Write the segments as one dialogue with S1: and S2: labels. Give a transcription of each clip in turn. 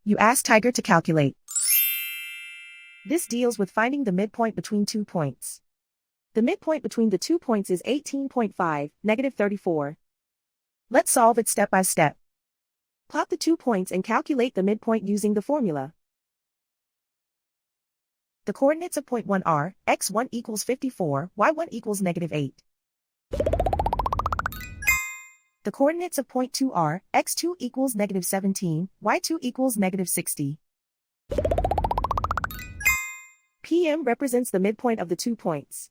S1: You ask Tiger to calculate. This deals with finding the midpoint between 2 points. The midpoint between the 2 points is 18.5, negative 34. Let's solve it step by step. Plot the 2 points and calculate the midpoint using the formula. The coordinates of point 1 are, x1 equals 54, y1 equals negative 8. The coordinates of point 2 are, x2 equals negative 17, y2 equals negative 60. PM represents the midpoint of the 2 points.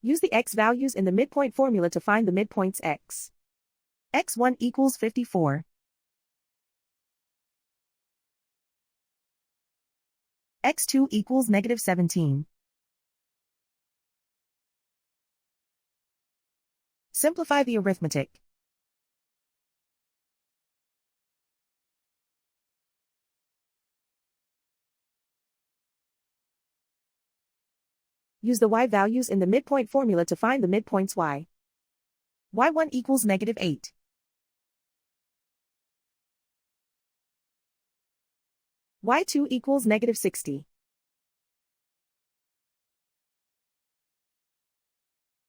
S1: Use the x values in the midpoint formula to find the midpoints x. x1 equals 54. x2 equals negative 17. Simplify the arithmetic. Use the y values in the midpoint formula to find the midpoints y. y1 equals negative 8. y2 equals negative 60.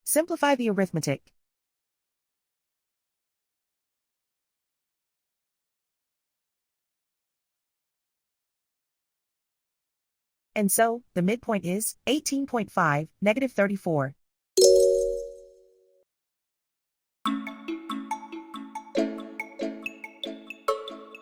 S1: Simplify the arithmetic. And so, the midpoint is 18.5, negative 34.